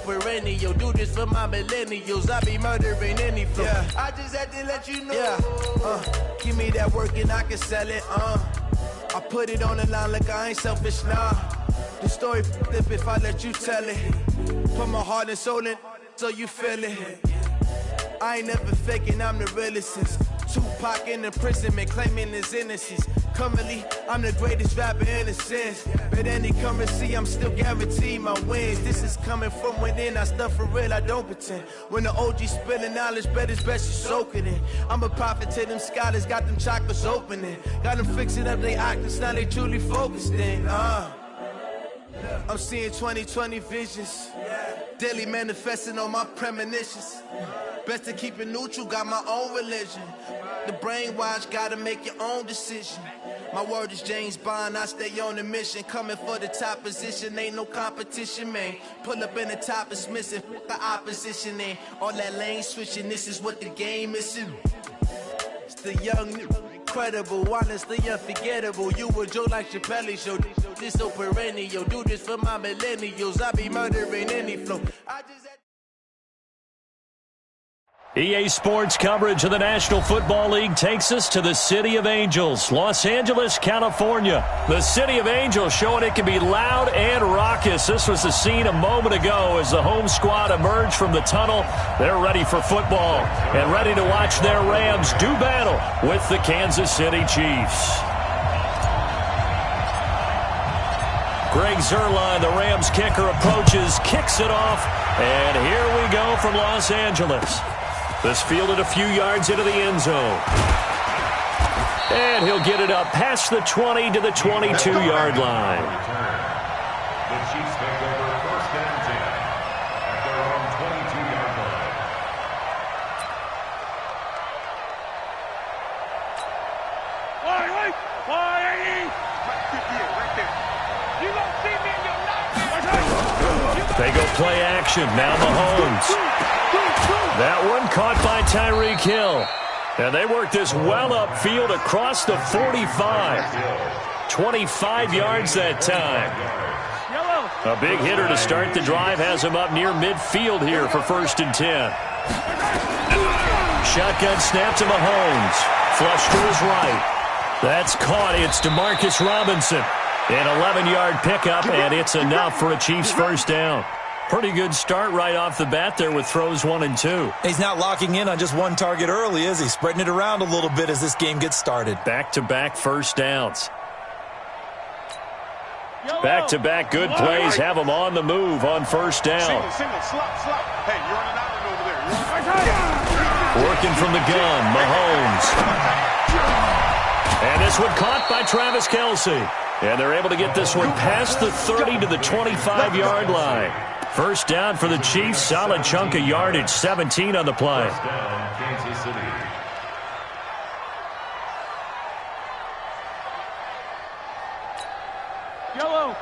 perennial. Do this for my millennials. I be murdering any flow. Yeah. I just had to let you know. Yeah. Give me that work and I can sell it. I put it on the line like I ain't selfish, nah. The story flip if I let you tell it. Put my heart and soul in so you feel it. I ain't never faking, I'm the realest since Tupac in imprisonment, claiming his innocence. Currently, I'm the greatest rapper in a sense. But any currency, I'm still guaranteed my wins. This is coming from within, I stuff for real, I don't pretend. When the OG spilling knowledge, bet it's best you soak it in. I'm a prophet to them scholars, got them chakras opening. Got them fixing up they octaves, now they truly focused in. I'm seeing 2020 visions. Daily manifesting on my premonitions. Best to keep it neutral, got my own religion. The brainwash, gotta make your own decision. My word is James Bond, I stay on the mission. Coming for the top position, ain't no competition, man. Pull up in the top is missing, the opposition in. All that lane switching, this is what the game is. It's the young, incredible, honestly unforgettable. You a Joe like Chappelle show. This so perennial, do this for my millennials. I be murdering any flow. EA Sports coverage of the National Football League takes us to the City of Angels, Los Angeles, California. The City of Angels showing it can be loud and raucous. This was the scene a moment ago as the home squad emerged from the tunnel. They're ready for football and ready to watch their Rams do battle with the Kansas City Chiefs. Greg Zuerlein, the Rams kicker, approaches, kicks it off, and here we go from Los Angeles. This fielded a few yards into the end zone. And he'll get it up past the 20 to the 22-yard line. The Chiefs take over first and 10 at their own 22-yard line. They go play action. Now Mahomes. That one caught by Tyreek Hill. And they work this well upfield across the 45. 25 yards that time. A big hitter to start the drive has him up near midfield here for first and 10. Shotgun snap to Mahomes. Flush to his right. That's caught. It's Demarcus Robinson. An 11-yard pickup, and it's enough for a Chiefs first down. Pretty good start right off the bat there with throws 1 and 2. He's not locking in on just one target early, is he? Spreading it around a little bit as this game gets started. Back-to-back first downs. Back-to-back good plays have them on the move on first down. Single, slop. Hey, you're on an island over there. Working from the gun, Mahomes. And this one caught by Travis Kelce. And they're able to get this one past the 30 to the 25-yard line. First down for the Chiefs. Solid chunk of yardage. 17 on the play. First down, Kansas City. Yellow.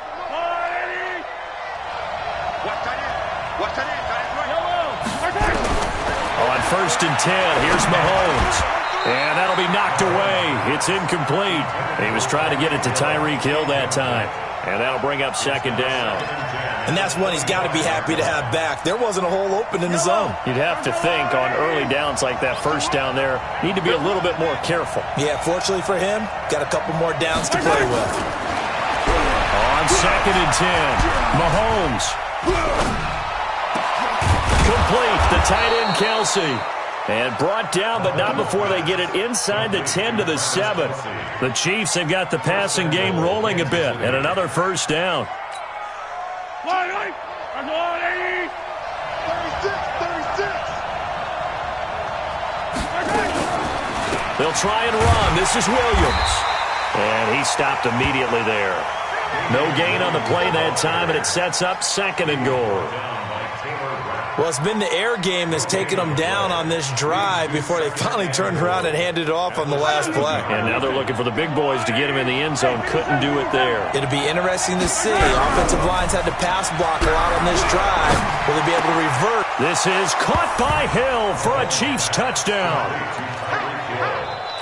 On first and 10, here's Mahomes. And that'll be knocked away. It's incomplete. He was trying to get it to Tyreek Hill that time. And that'll bring up second down. And that's one he's got to be happy to have back. There wasn't a hole open in the zone. You'd have to think on early downs like that first down there, need to be a little bit more careful. Yeah, fortunately for him, got a couple more downs to play with. On second and 10, Mahomes. Complete, the tight end Kelce. And brought down, but not before they get it inside the 10 to the 7. The Chiefs have got the passing game rolling a bit, and another first down. 36. They'll try and run. This is Williams. And he stopped immediately there. No gain on the play that time, and it sets up second and goal. Well, it's been the air game that's taken them down on this drive before they finally turned around and handed it off on the last play. And now they're looking for the big boys to get him in the end zone. Couldn't do it there. It'll be interesting to see. Offensive lines had to pass block a lot on this drive. Will they be able to revert? This is caught by Hill for a Chiefs touchdown.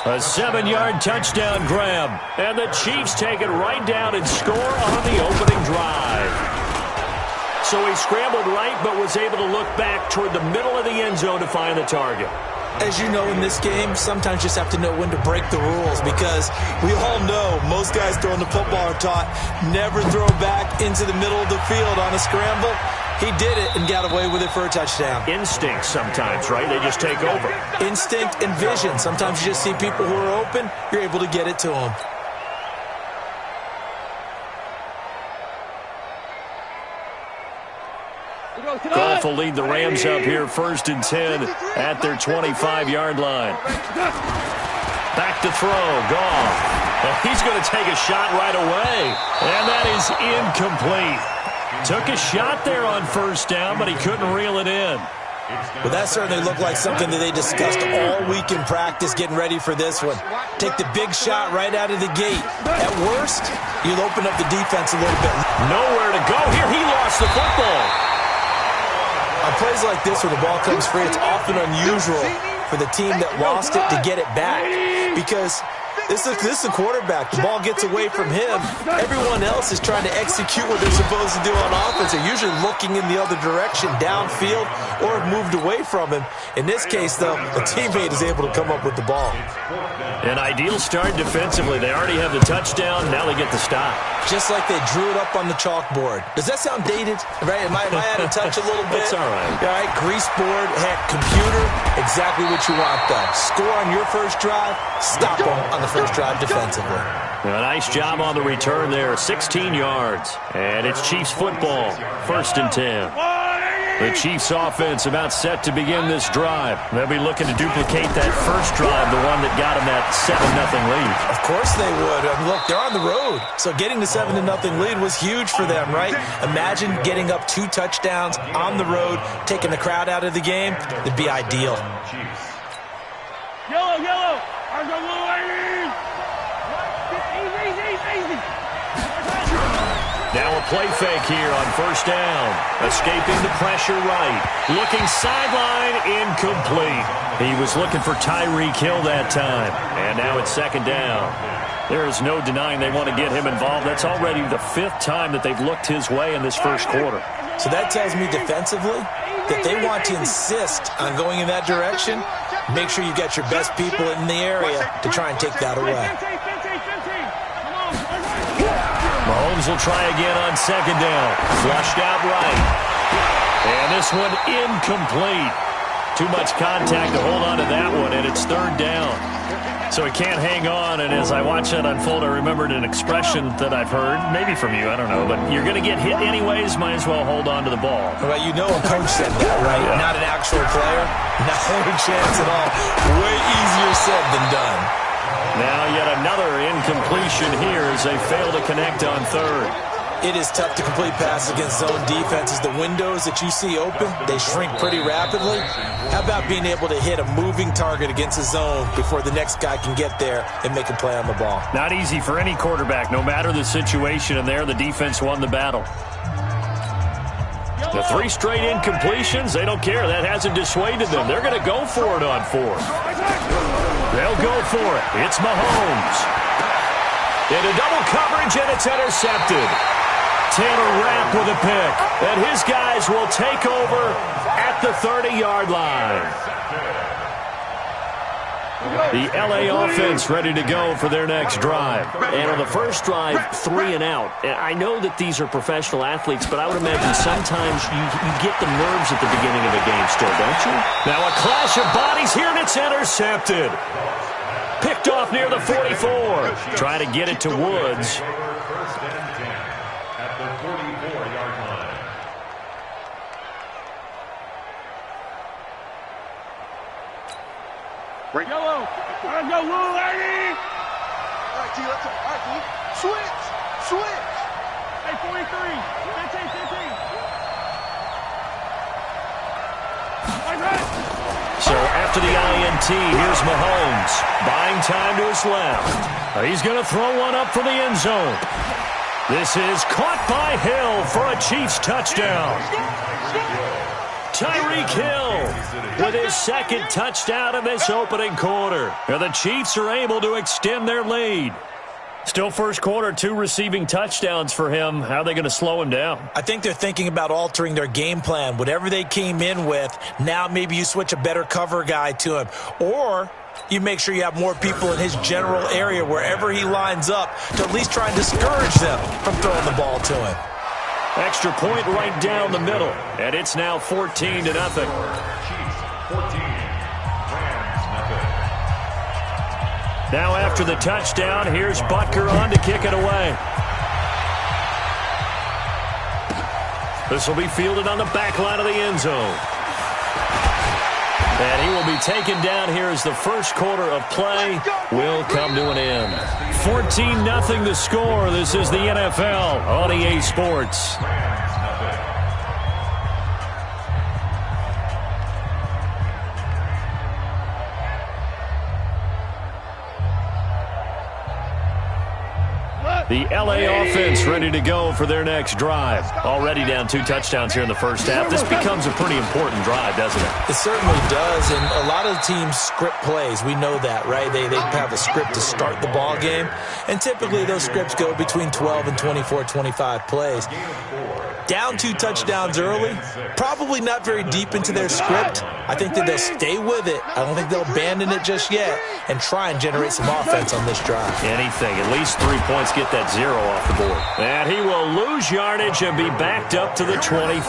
A 7-yard touchdown grab. And the Chiefs take it right down and score on the opening drive. So he scrambled right, but was able to look back toward the middle of the end zone to find the target. As you know, in this game, sometimes you just have to know when to break the rules, because we all know most guys throwing the football are taught never throw back into the middle of the field on a scramble. He did it and got away with it for a touchdown. Instinct sometimes, right? They just take over. Instinct and vision. Sometimes you just see people who are open, you're able to get it to them. Goff will lead the Rams up here 1st and 10 at their 25-yard line. Back to throw, Goff. And he's going to take a shot right away. And that is incomplete. Took a shot there on 1st down, but he couldn't reel it in. Well, that certainly looked like something that they discussed all week in practice getting ready for this one. Take the big shot right out of the gate. At worst, you'll open up the defense a little bit. Nowhere to go here. He lost the football. On plays like this where the ball comes free, it's often unusual for the team that lost it to get it back, because this is the quarterback. The ball gets away from him. Everyone else is trying to execute what they're supposed to do on offense. They're usually looking in the other direction, downfield, or have moved away from him. In this case, though, a teammate is able to come up with the ball. An ideal start defensively. They already have the touchdown. Now they get the stop. Just like they drew it up on the chalkboard. Does that sound dated? Right? Am I out of touch a little bit? It's all right. All right, grease board, heck, computer, exactly what you want, though. Score on your first drive, stop them on the first drive defensively. A nice job on the return there, 16 yards. And it's Chiefs football, 1st and 10. The Chiefs offense about set to begin this drive. They'll be looking to duplicate that first drive, the one that got them that 7-0 lead. Of course they would. Look, they're on the road, so getting the 7-0 lead was huge for them, right? Imagine getting up 2 touchdowns on the road, taking the crowd out of the game. It'd be ideal. Yellow, yellow. Ours are blue, ladies. Easy. Now a play fake here on 1st down. Escaping the pressure right. Looking sideline, incomplete. He was looking for Tyreek Hill that time. And now it's 2nd down. There is no denying they want to get him involved. That's already the 5th time that they've looked his way in this first quarter. So that tells me defensively that they want to insist on going in that direction. Make sure you got your best people in the area to try and take that away. Mahomes will try again on 2nd down. Flushed out right. And this one incomplete. Too much contact to hold on to that one, and it's 3rd down. So he can't hang on, and as I watch that unfold, I remembered an expression that I've heard, maybe from you, I don't know, but you're going to get hit anyways, might as well hold on to the ball. Well, you know a coach said that, right? Yeah. Not an actual player. Not a chance at all. Way easier said than done. Now yet another incompletion here as they fail to connect on 3rd. It is tough to complete passes against zone defenses. The windows that you see open, they shrink pretty rapidly. How about being able to hit a moving target against a zone before the next guy can get there and make a play on the ball? Not easy for any quarterback, no matter the situation, and there the defense won the battle. The 3 straight incompletions, they don't care. That hasn't dissuaded them. They're going to go for it on 4th. They'll go for it. It's Mahomes. Into double coverage, and it's intercepted. Taylor Rapp with a pick. And his guys will take over at the 30-yard line. The L.A. offense ready to go for their next drive. And on the first drive, 3 and out. I know that these are professional athletes, but I would imagine sometimes you get the nerves at the beginning of a game still, don't you? Now a clash of bodies here, and it's intercepted. Picked off near the 44. Try to get it to Woods. 1st and 10 at the 44-yard line. Yellow. Let's go, blue, lady. All right, T. Switch. Hey, 43. 15. So after the INT, here's Mahomes. Buying time to his left. He's going to throw one up for the end zone. This is caught by Hill for a Chiefs touchdown. Tyreek Hill with his 2nd touchdown in this opening quarter. And the Chiefs are able to extend their lead. Still first quarter, 2 receiving touchdowns for him. How are they going to slow him down? I think they're thinking about altering their game plan. Whatever they came in with, now maybe you switch a better cover guy to him. Or you make sure you have more people in his general area wherever he lines up to at least try and discourage them from throwing the ball to him. Extra point right down the middle. And it's now 14-0. Chiefs 14, Rams nothing. Now after the touchdown, here's Butker on to kick it away. This will be fielded on the back line of the end zone. And he will be taken down here as the first quarter of play will come to an end. 14-0 the score. This is the NFL on EA Sports. Rams nothing. The LA offense ready to go for their next drive. Already down 2 touchdowns here in the first half. This becomes a pretty important drive, doesn't it? It certainly does, and a lot of teams script plays. We know that, right? They have a script to start the ball game, and typically those scripts go between 12 and 24, 25 plays. Down 2 touchdowns early, probably not very deep into their script. I think that they'll stay with it. I don't think they'll abandon it just yet and try and generate some offense on this drive. Anything, at least 3 points, get that 0 off the board. And he will lose yardage and be backed up to the 24.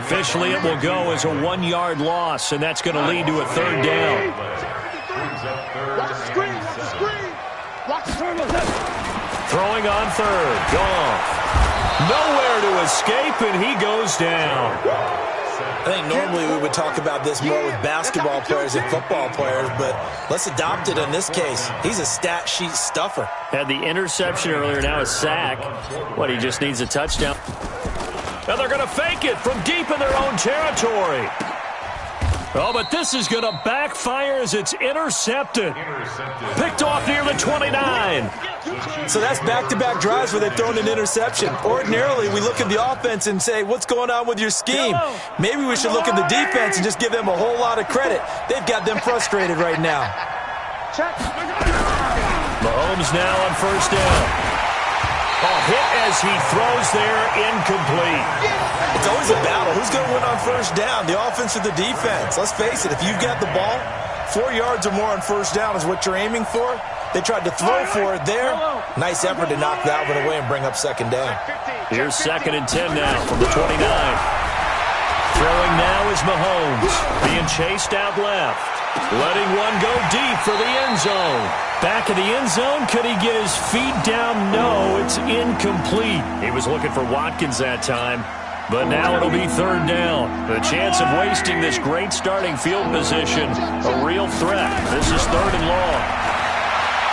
Officially, it will go as a 1-yard loss, and that's going to lead to a 3rd down. Watch the screen, watch the screen. Watch the turn. Throwing on 3rd, Goff. Nowhere to escape, and he goes down. I think normally we would talk about this more with basketball players and football players, but let's adopt it in this case. He's a stat sheet stuffer. Had the interception earlier, now a sack. What, he just needs a touchdown? Now they're going to fake it from deep in their own territory. Oh, but this is going to backfire as it's intercepted. Picked off near the 29. So that's back-to-back drives where they've thrown an interception. Ordinarily, we look at the offense and say, what's going on with your scheme? Maybe we should look at the defense and just give them a whole lot of credit. They've got them frustrated right now. Mahomes now on 1st down. Hit as he throws there, incomplete. It's always a battle. Who's going to win on 1st down, the offense or the defense? Let's face it, if you've got the ball, 4 yards or more on 1st down is what you're aiming for. They tried to throw for it there. Nice effort to knock that one away and bring up 2nd down. Here's 2nd and 10 now from the 29. Throwing now is Mahomes, being chased out left. Letting one go deep for the end zone. Back of the end zone, could he get his feet down? No, it's incomplete. He was looking for Watkins that time, but now it'll be 3rd down. The chance of wasting this great starting field position, a real threat. This is 3rd and long.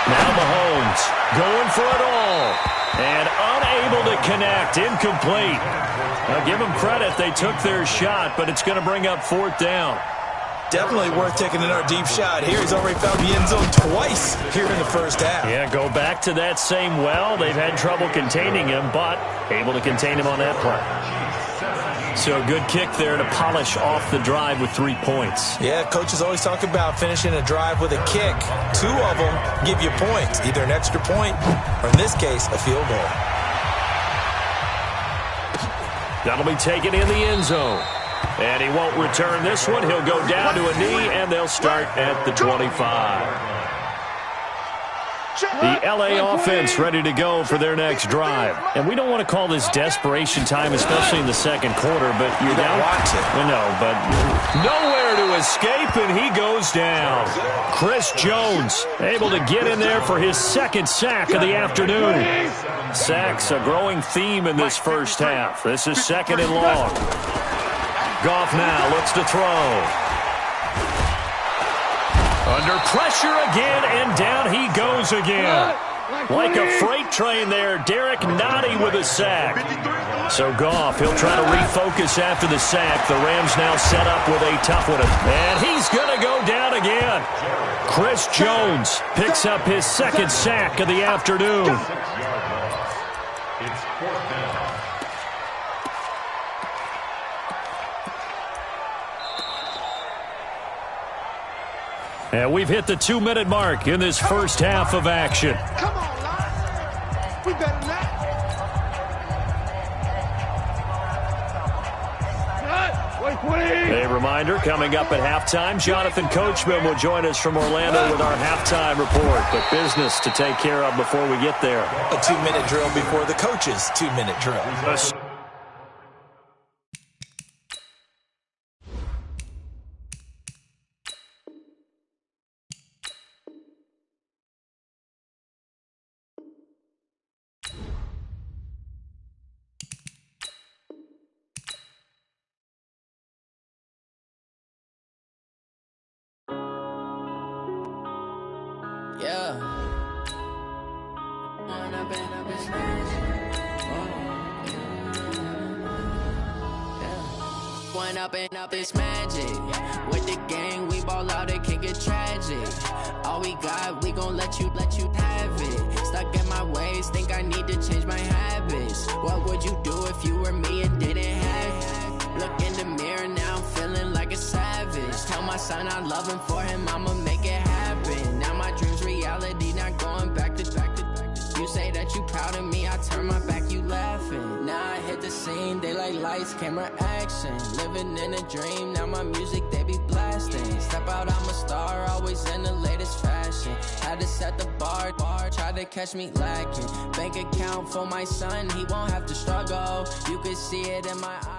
Now Mahomes going for it all, and unable to connect, incomplete. Now give them credit, they took their shot, but it's going to bring up 4th down. Definitely worth taking another deep shot here. He's already found the end zone twice here in the first half. Yeah, go back to that same well. They've had trouble containing him, but able to contain him on that play. So a good kick there to polish off the drive with 3 points. Yeah, coaches always talk about finishing a drive with a kick. 2 of them give you points, either an extra point or, in this case, a field goal. That'll be taken in the end zone. And he won't return this one. He'll go down to a knee, and they'll start at the 25. The LA offense ready to go for their next drive. And we don't want to call this desperation time, especially in the 2nd quarter, but you're down. Watch it. I know, but nowhere to escape, and he goes down. Chris Jones able to get in there for his 2nd sack of the afternoon. Sacks a growing theme in this first half. This is 2nd and long. Goff now looks to throw. Under pressure again, and down he goes again. Like a freight train there, Derek Nottie with a sack. So Goff, he'll try to refocus after the sack. The Rams now set up with a tough one. And he's going to go down again. Chris Jones picks up his 2nd sack of the afternoon. It's 4th down. And we've hit the 2-minute mark in this first half of action. Come on, We better than that. A reminder, coming up at halftime, Jonathan Coachman will join us from Orlando with our halftime report. But business to take care of before we get there. A 2-minute drill before the coach's 2-minute drill. Up it's magic. With the gang, we ball out, it can get tragic. All we got, we gon' let you have it. Stuck in my ways, think I need to change my habits. What would you do if you were me and didn't have it? Look in the mirror, now I'm feeling like a savage. Tell my son I love him, for him I'ma make it happen. Now my dream's reality, not going back to. You say that you proud of me, I turn my back, you laughing. Now I hit the scene, they like lights, camera, action. Living in a dream, now my music, they be blasting. Step out, I'm a star, always in the latest fashion. Had to set the bar, try to catch me lacking. Bank account for my son, he won't have to struggle. You can see it in my eyes.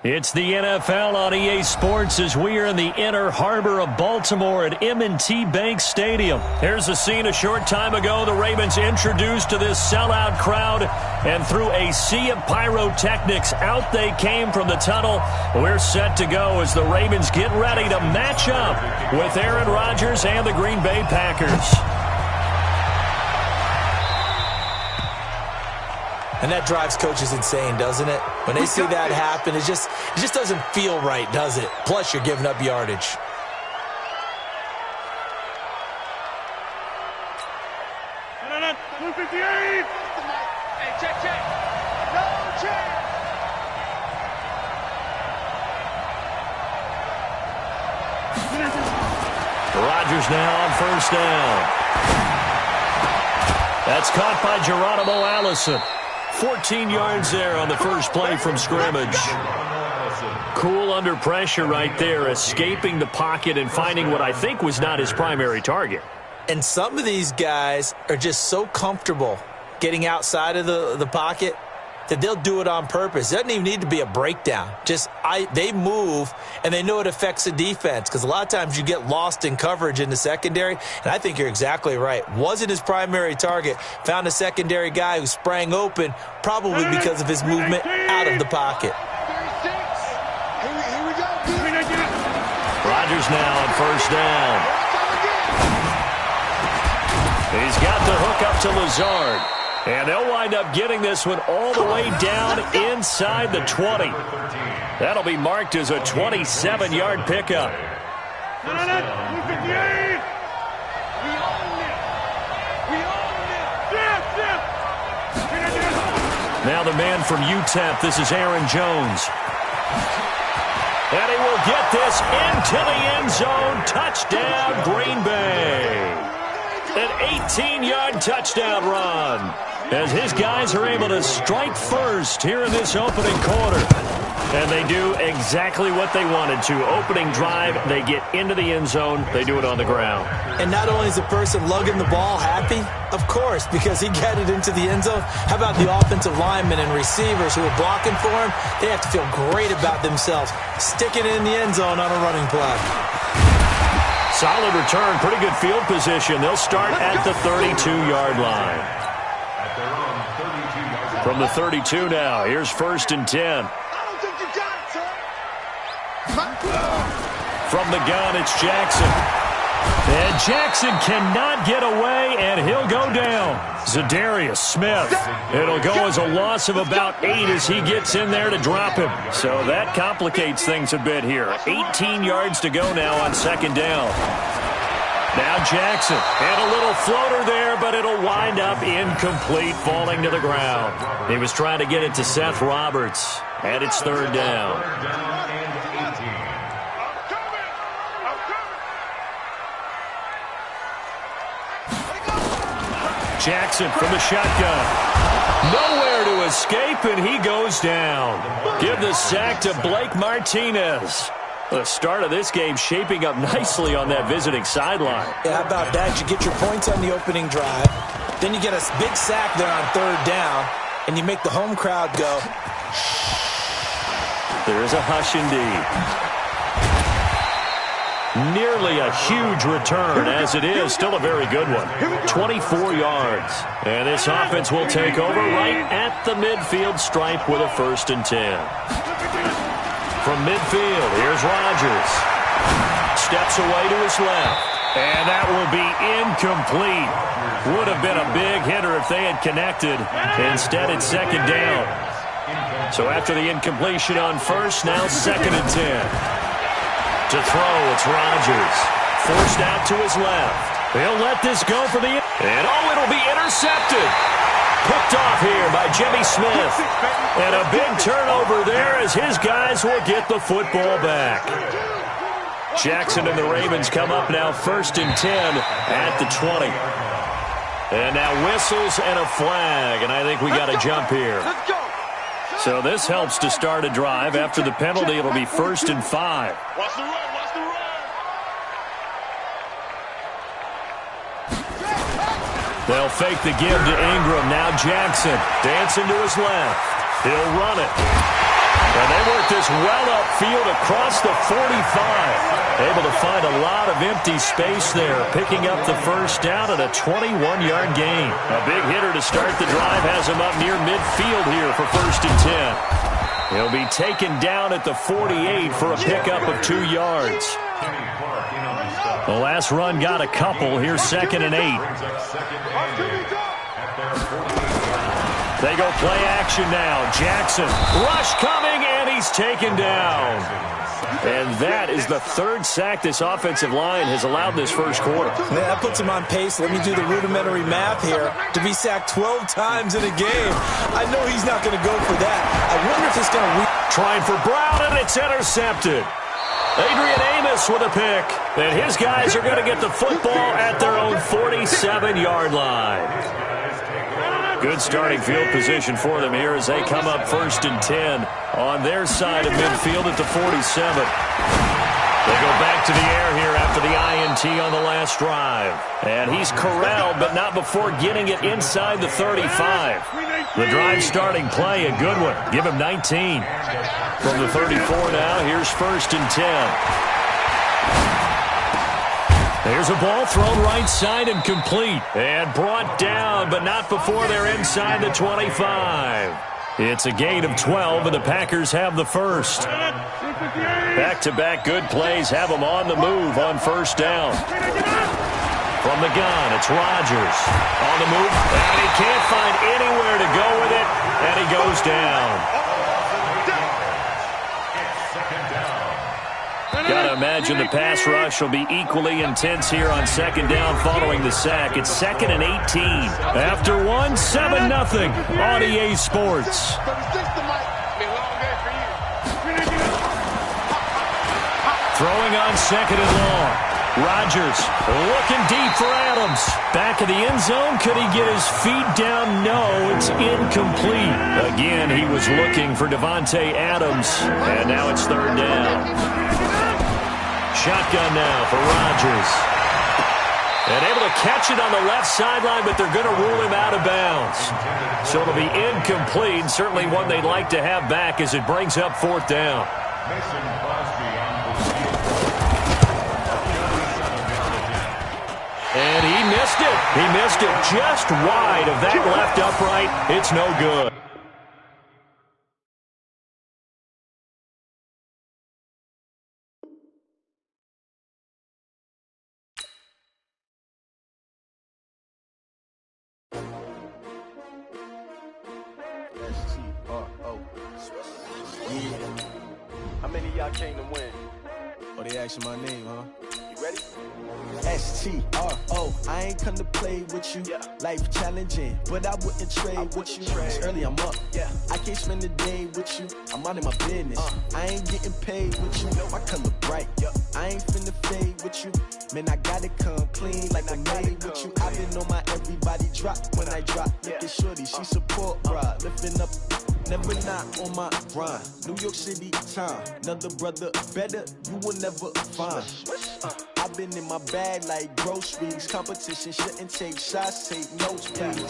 It's the NFL on EA Sports as we are in the inner harbor of Baltimore at M&T Bank Stadium. Here's a scene a short time ago. The Ravens introduced to this sellout crowd, and through a sea of pyrotechnics, out they came from the tunnel. We're set to go as the Ravens get ready to match up with Aaron Rodgers and the Green Bay Packers. And that drives coaches insane, doesn't it? When they see that happen, it just doesn't feel right, does it? Plus, you're giving up yardage. No, 258. Hey, check. No check. Rodgers now on first down. That's caught by Geronimo Allison. 14 yards there on the first play from scrimmage. Cool under pressure right there, escaping the pocket and finding what I think was not his primary target. And some of these guys are just so comfortable getting outside of the pocket that they'll do it on purpose. It doesn't even need to be a breakdown. They move, and they know it affects the defense, because a lot of times you get lost in coverage in the secondary, and I think you're exactly right. Wasn't his primary target. Found a secondary guy who sprang open, probably because of his movement out of the pocket. Rodgers now on first down. He's got the hook up to Lazard. And they'll wind up getting this one all the way down inside the 20. That'll be marked as a 27-yard pickup. No, 258. We own it. Now the man from UTEP, this is Aaron Jones. And he will get this into the end zone. Touchdown, Green Bay. An 18-yard touchdown run, as his guys are able to strike first here in this opening quarter. And they do exactly what they wanted to. Opening drive, they get into the end zone. They do it on the ground. And not only is the person lugging the ball happy, of course, because he got it into the end zone. How about the offensive linemen and receivers who are blocking for him? They have to feel great about themselves, sticking it in the end zone on a running play. Solid return, pretty good field position. They'll start at the 32-yard line. From the 32 now, here's 1st and 10. From the gun, it's Jackson. And Jackson cannot get away, and he'll go down. Za'Darius Smith. It'll go as a loss of about 8 as he gets in there to drop him. So that complicates things a bit here. 18 yards to go now on 2nd down. Now Jackson. And a little floater there, but it'll wind up incomplete, falling to the ground. He was trying to get it to Seth Roberts. And it's 3rd down. Jackson from the shotgun. Nowhere to escape, and he goes down. Give the sack to Blake Martinez. The start of this game shaping up nicely on that visiting sideline. Yeah, how about that? You get your points on the opening drive. Then you get a big sack there on third down, and you make the home crowd go. There's a hush indeed. Nearly a huge return, as it is still a very good one. 24 yards. And this offense will take over right at the midfield stripe with a 1st and 10. From midfield, here's Rodgers. Steps away to his left. And that will be incomplete. Would have been a big hitter if they had connected. Instead, it's 2nd down. So after the incompletion on 1st, now 2nd and 10. To throw, it's Rodgers. Forced out to his left. He'll let this go for the... And it'll be intercepted. Picked off here by Jimmy Smith. And a big turnover there as his guys will get the football back. Jackson and the Ravens come up now 1st and 10 at the 20. And now whistles and a flag, and I think we got a jump here. So this helps to start a drive. After the penalty, it'll be 1st and 5. Watch the run, watch the run. They'll fake the give to Ingram. Now Jackson dancing to his left. He'll run it. And they work this well upfield across the 45. Able to find a lot of empty space there, picking up the 1st down at a 21-yard gain. A big hitter to start the drive has him up near midfield here for 1st and 10. He'll be taken down at the 48 for a pickup of 2 yards. The last run got a couple. Here's 2nd and 8. They go play action now. Jackson, rush coming, and he's taken down. And that is the 3rd sack this offensive line has allowed this 1st quarter. Man, that puts him on pace. Let me do the rudimentary math here. To be sacked 12 times in a game, I know he's not going to go for that. I wonder if it's going to... Trying for Brown, and it's intercepted. Adrian Amos with a pick. And his guys are going to get the football at their own 47-yard line. Good starting field position for them here as they come up 1st and 10 on their side of midfield at the 47. They go back to the air here after the INT on the last drive. And he's corralled, but not before getting it inside the 35. The drive starting play, a good one. Give him 19. From the 34 now, here's 1st and 10. There's a ball thrown right side and complete. And brought down, but not before they're inside the 25. It's a gain of 12, and the Packers have the 1st. Back-to-back good plays have them on the move on 1st down. From the gun, it's Rodgers. On the move, and he can't find anywhere to go with it, and he goes down. Got to imagine the pass rush will be equally intense here on 2nd down following the sack. It's 2nd and 18. After one, 7-0 on EA Sports. Throwing on 2nd and long. Rodgers looking deep for Adams. Back of the end zone. Could he get his feet down? No, it's incomplete. Again, he was looking for Davante Adams. And now it's 3rd down. Shotgun now for Rodgers. And able to catch it on the left sideline, but they're going to rule him out of bounds. So it'll be incomplete. Certainly one they'd like to have back as it brings up 4th down. And he missed it. He missed it just wide of that left upright. It's no good. How many of y'all came to win? Oh, they asking my name, huh? S-T-R-O, I ain't come to play with you. Life challenging, but I wouldn't trade with you. It's early, I'm up. I can't spend the day with you. I'm out of my business. I ain't getting paid with you. My color bright. I ain't finna fade with you. Man, I gotta come clean like I made with you. I've been on my everybody drop when I drop. Look at shorty, she support rod. Lifting up, never not on my grind. New York City time, another brother better, you will never find. I've been in my bag like groceries. Competition shouldn't take shots, take notes, please.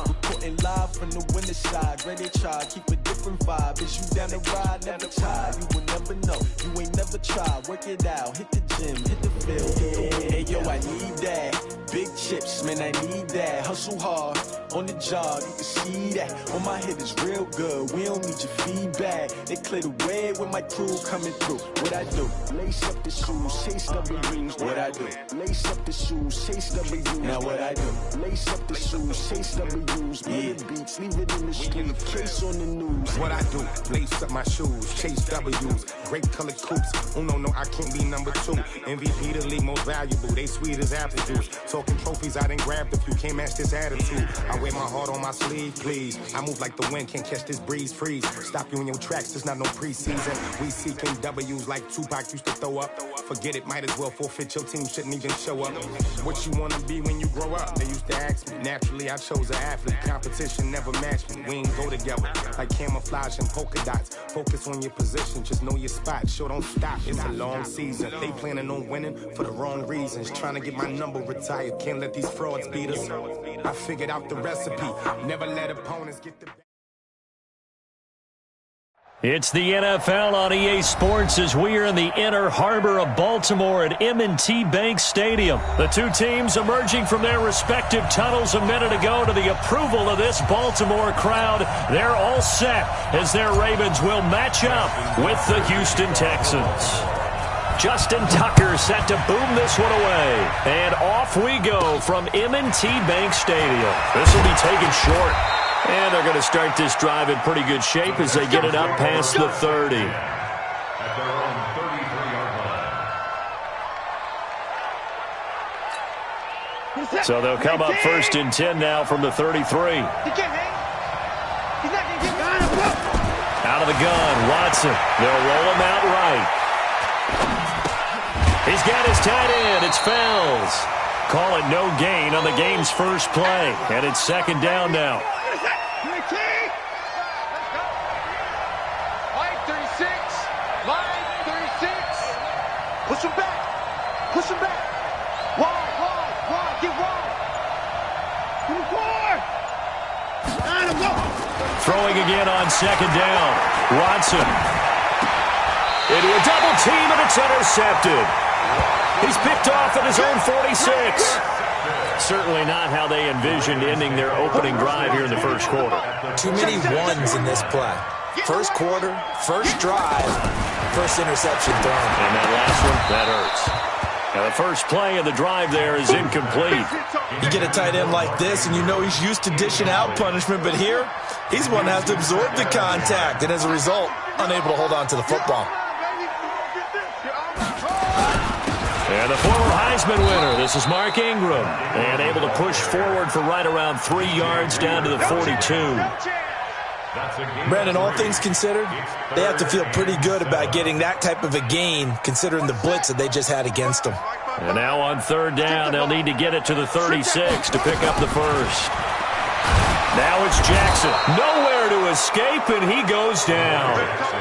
Reporting live from the winter side. Ready to try, keep a different vibe. Is you down the ride, never tired. You will never know, you ain't never tried. Work it out, hit the gym, hit the field. Hey, yo, I need that. Big chips, man, I need that. Hustle hard, on the job, you can see that. On my head is real good, we don't need your feedback. They clear the way with my crew coming through. What I do? Lace up the shoes, chase W's. What I do? Lace up the shoes, chase W's. Now what I do? Lace up the shoes, chase W's. Yeah, beats, leave it in the street, case on the news. What I do? Lace up my shoes, chase W's. Grape colored coops. Oh no, I can't be number 2. MVP the league most valuable. They sweet as apple juice. Talking trophies, I didn't grab the few. Can't match this attitude. I wear my heart on my sleeve, please. I move like the wind, can't catch this breeze, freeze. Stop you in your tracks, there's not no preseason. We seeking W's like Tupac used to throw up. Forget it, might as well forfeit. Your team shouldn't even show up. What you wanna be when you grow up? They used to ask me. Naturally, I chose an athlete. Competition never matched me. We ain't go together like camouflage and polka dots. Focus on your position, just know your spot. Sure, don't stop. It's a long season. They planning on winning for the wrong reasons. Trying to get my number retired. Can't let these frauds beat us. I figured out the recipe. Never let opponents get the... It's the NFL on EA Sports as we are in the inner harbor of Baltimore at M&T Bank Stadium. The two teams emerging from their respective tunnels a minute ago to the approval of this Baltimore crowd. They're all set as their Ravens will match up with the Houston Texans. Justin Tucker set to boom this one away. And off we go from M&T Bank Stadium. This will be taken short. And they're going to start this drive in pretty good shape as they get it up past the 30. At their own 33-yard line. So they'll come up first and 10 now from the 33. Out of the gun, Watson. They'll roll him out right. He's got his tight end. It's Fells. Call it no gain on the game's first play. And it's second down now. Push him back. Push him back. Wide. Get wide. Give him forward. Let him go. Throwing again on second down. Watson. Into a double team, and it's intercepted. He's picked off at his own 46. Certainly not how they envisioned ending their opening drive here in the first quarter. Too many ones in this play. First quarter, first drive, first interception thrown. And that last one, that hurts. Now the first play of the drive there is incomplete. You get a tight end like this, and you know he's used to dishing out punishment, but here, he's one that has to absorb the contact, and as a result, unable to hold on to the football. And the former Heisman winner, this is Mark Ingram, and able to push forward for right around 3 yards down to the 42. Brandon, all things considered, they have to feel pretty good about getting that type of a gain, considering the blitz that they just had against them. And now on third down, they'll need to get it to the 36 to pick up the first. Now it's Jackson. Nowhere to escape, and he goes down.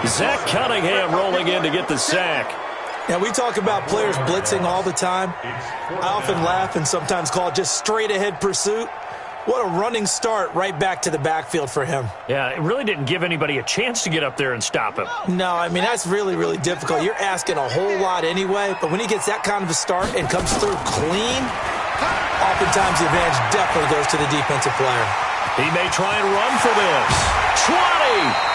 Zach Cunningham rolling in to get the sack. Now, we talk about players blitzing all the time. I often laugh and sometimes call it just straight-ahead pursuit. What a running start right back to the backfield for him. Yeah, it really didn't give anybody a chance to get up there and stop him. No, I mean, that's really, really difficult. You're asking a whole lot anyway, but when he gets that kind of a start and comes through clean, oftentimes the advantage definitely goes to the defensive player. He may try and run for this. 20!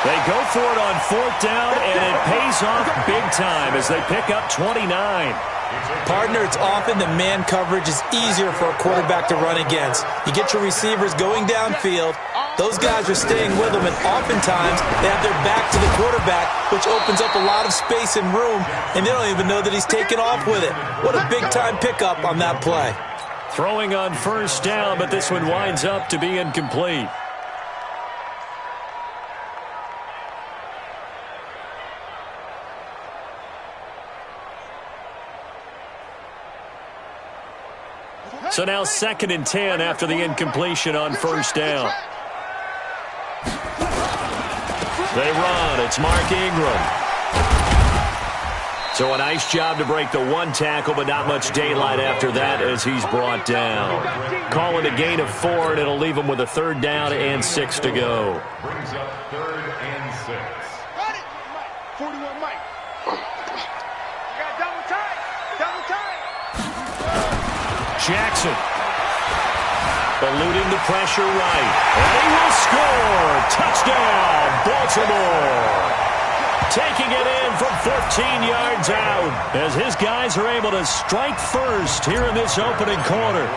They go for it on fourth down, and it pays off big time as they pick up 29. Partner, it's often the man coverage is easier for a quarterback to run against. You get your receivers going downfield, Those guys are staying with them, and oftentimes they have their back to the quarterback, which opens up a lot of space and room, and they don't even know that he's taken off with it. What a big-time pickup on that play. Throwing on first down, but this one winds up to be incomplete. So now 2nd and 10 after the incompletion on first down. They run. It's Mark Ingram. So a nice job to break the one tackle, but not much daylight after that as he's brought down. Call it a gain of 4, and it'll leave him with a 3rd down and 6 to go. Brings up 3rd and 6. Got it. 41 Mike. You got double time. Double time. Jackson. Eluding the pressure right. And he will score. Touchdown, Baltimore. Taking it in from 14 yards out as his guys are able to strike first here in this opening quarter.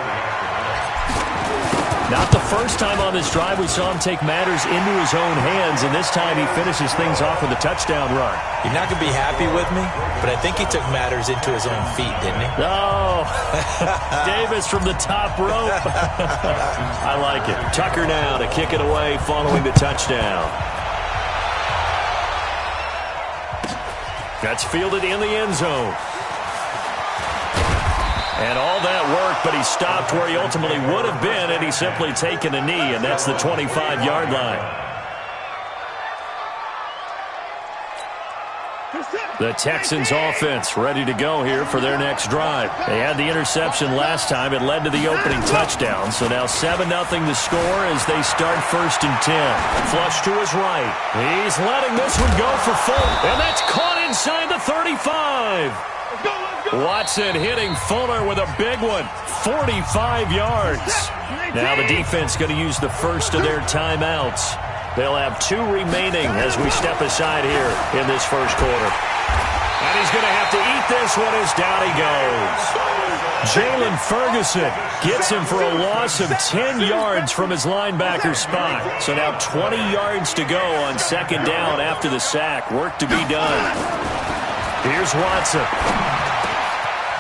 Not the first time on this drive we saw him take matters into his own hands, and this time he finishes things off with a touchdown run. You're not going to be happy with me, but I think he took matters into his own feet, didn't he? Oh, Davis from the top rope. I like it. Tucker now to kick it away following the touchdown. That's fielded in the end zone. And all that work, but he stopped where he ultimately would have been had he simply taken a knee, and that's the 25-yard line. The Texans offense ready to go here for their next drive. They had the interception last time. It led to the opening touchdown. So now 7-0 the score as they start 1st and 10. Flush to his right. He's letting this one go for Fuller. And that's caught inside the 35. Watson hitting Fuller with a big one. 45 yards. Now the defense going to use the first of their timeouts. They'll have 2 remaining as we step aside here in this first quarter. And he's going to have to eat this one as down he goes. Jalen Ferguson gets him for a loss of 10 yards from his linebacker spot. So now 20 yards to go on 2nd down after the sack. Work to be done. Here's Watson.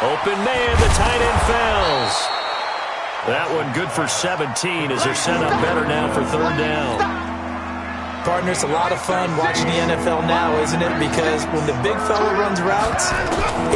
Open man, the tight end fails. That one good for 17 as they're set up better now for 3rd down. Partner, it's a lot of fun watching the NFL now, isn't it? Because when the big fella runs routes,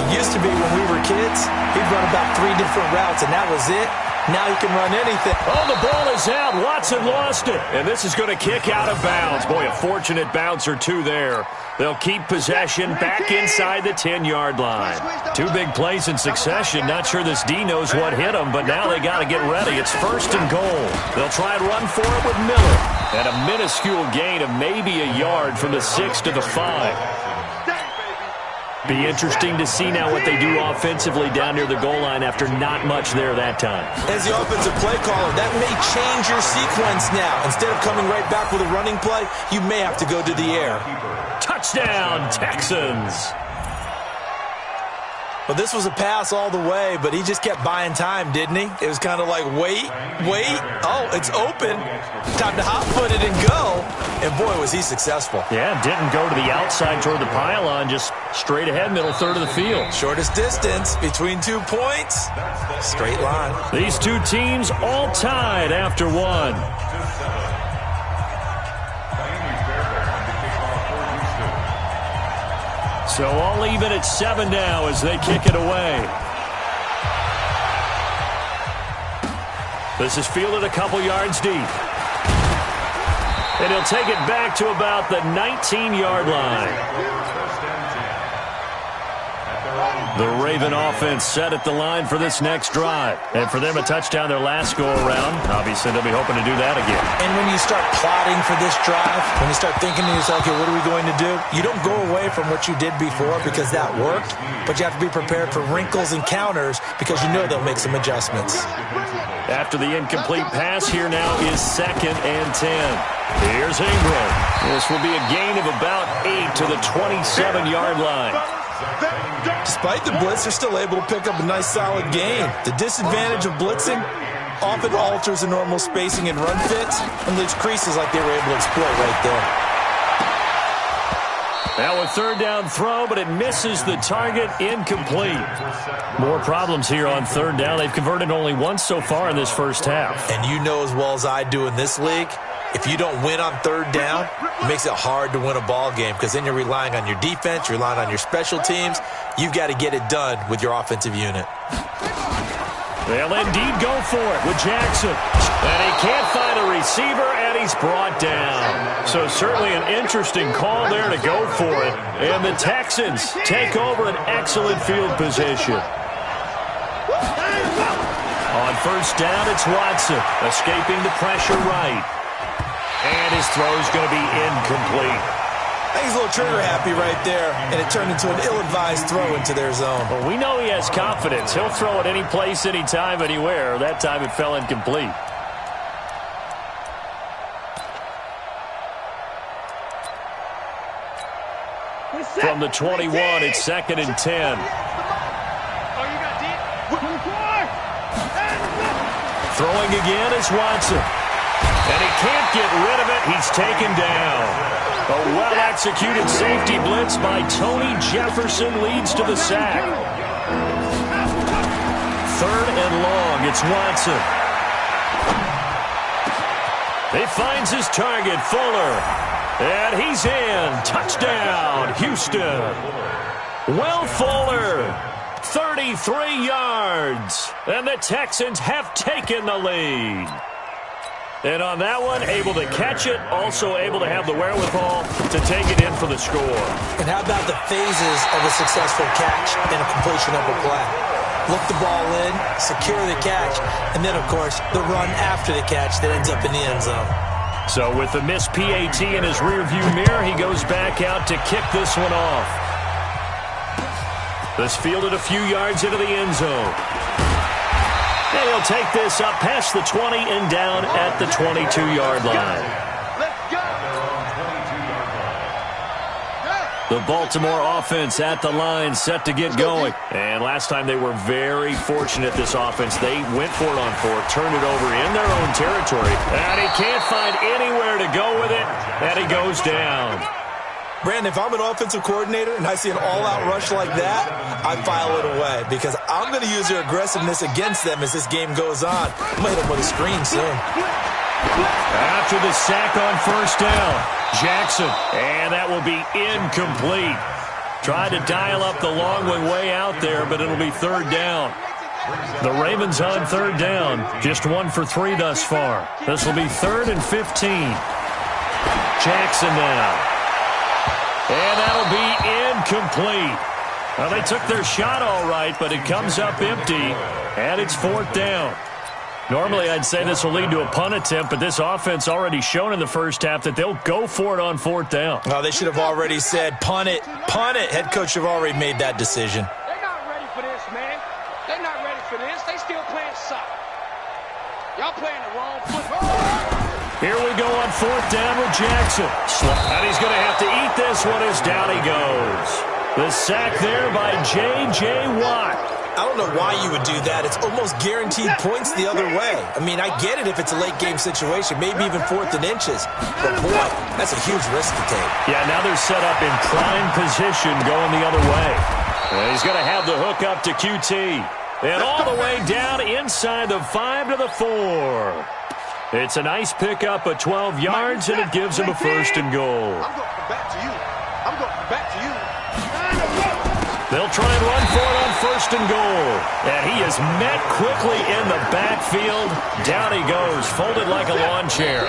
it used to be when we were kids, he'd run about 3 different routes, and that was it. Now he can run anything. Oh, the ball is out. Watson lost it. And this is going to kick out of bounds. Boy, a fortunate bounce or 2 there. They'll keep possession back inside the 10-yard line. 2 big plays in succession. Not sure this D knows what hit him, but now they got to get ready. It's 1st and goal. They'll try and run for it with Miller. And a minuscule gain of maybe a yard from the 6 to the 5. Be interesting to see now what they do offensively down near the goal line after not much there that time. As the offensive play caller, that may change your sequence now. Instead of coming right back with a running play, you may have to go to the air. Touchdown, Texans. Well, this was a pass all the way, but he just kept buying time, didn't he? It was kind of like, wait. Oh, it's open. Time to hot-foot it and go. And, boy, was he successful. Yeah, didn't go to the outside toward the pylon, just straight ahead, middle third of the field. Shortest distance between 2 points. Straight line. These 2 teams all tied after 1. So all even at 7 now as they kick it away. This is fielded a couple yards deep. And he'll take it back to about the 19-yard line. The Raven offense set at the line for this next drive. And for them, a touchdown their last go-around. Obviously, they'll be hoping to do that again. And when you start plotting for this drive, when you start thinking to yourself, okay, what are we going to do? You don't go away from what you did before because that worked, but you have to be prepared for wrinkles and counters because you know they'll make some adjustments. After the incomplete pass, here now is 2nd and 10. Here's Ingram. This will be a gain of about 8 to the 27-yard line. Despite the blitz, they're still able to pick up a nice solid gain. The disadvantage of blitzing, often alters the normal spacing and run fits and leaves creases like they were able to exploit right there. Now a third down throw, but it misses the target, incomplete. More problems here on third down. They've converted only once so far in this first half. And you know as well as I do in this league, if you don't win on third down, it makes it hard to win a ball game because then you're relying on your defense, you're relying on your special teams. You've got to get it done with your offensive unit. They'll indeed go for it with Jackson. And he can't find a receiver, and he's brought down. So certainly an interesting call there to go for it. And the Texans take over an excellent field position. On first down, it's Watson, escaping the pressure right. And his throw's going to be incomplete. I think he's a little trigger happy right there, and it turned into an ill-advised throw into their zone. Well, we know he has confidence. He'll throw it any place, anytime, anywhere. That time it fell incomplete. From the 21, it's 2nd and 10. Throwing again is Watson. And he can't get rid of it. He's taken down. A well-executed safety blitz by Tony Jefferson leads to the sack. 3rd and long, it's Watson. He finds his target, Fuller. And he's in. Touchdown, Houston. Will Fuller, 33 yards. And the Texans have taken the lead. And on that one, able to catch it, also able to have the wherewithal to take it in for the score. And how about the phases of a successful catch and a completion of a play? Look the ball in, secure the catch, and then, of course, the run after the catch that ends up in the end zone. So with the missed PAT in his rearview mirror, he goes back out to kick this one off. This fielded a few yards into the end zone. And he'll take this up past the 20 and down at the 22-yard line. The Baltimore offense at the line, set to get going. And last time they were very fortunate, this offense. They went for it on 4th, turned it over in their own territory. And he can't find anywhere to go with it, and he goes down. Brandon, if I'm an offensive coordinator and I see an all-out rush like that, I file it away because I'm going to use their aggressiveness against them as this game goes on. I'm going to hit them with a screen soon. After the sack on first down, Jackson, and that will be incomplete. Tried to dial up the long one way out there, but it'll be 3rd down. The Ravens on 3rd down, just 1 for 3 thus far. This will be 3rd and 15. Jackson now. And that'll be incomplete. Well, they took their shot all right, but it comes up empty, and it's 4th down. Normally, I'd say this will lead to a punt attempt, but this offense already shown in the first half that they'll go for it on 4th down. Oh, they should have already said, punt it, punt it. Head coach have already made that decision. They're not ready for this, man. They're not ready for this. They still playing soccer. Y'all playing the wrong football. Here we go on 4th down with Jackson. And he's going to have to eat this one as down he goes. The sack there by J.J. Watt. I don't know why you would do that. It's almost guaranteed points the other way. I mean, I get it if it's a late-game situation, maybe even 4th and inches. But, boy, that's a huge risk to take. Yeah, now they're set up in prime position going the other way. And he's going to have the hook up to QT. And all the way down inside the 5 to the 4. It's a nice pickup of 12 yards, and it gives him a 1st and goal. I'm going back to you. I'm going back to you. They'll try and run for it on 1st and goal. And he is met quickly in the backfield. Down he goes, folded like a lawn chair.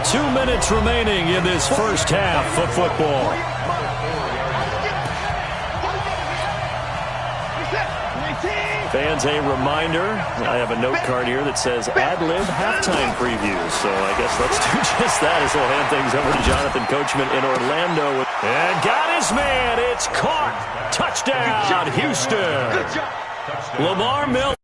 2 minutes remaining in this first half of football. Fans, a reminder, I have a note card here that says ad-lib halftime preview. So I guess let's do just that as we'll hand things over to Jonathan Coachman in Orlando. And got his man. It's caught. Touchdown, Houston. Lamar Miller.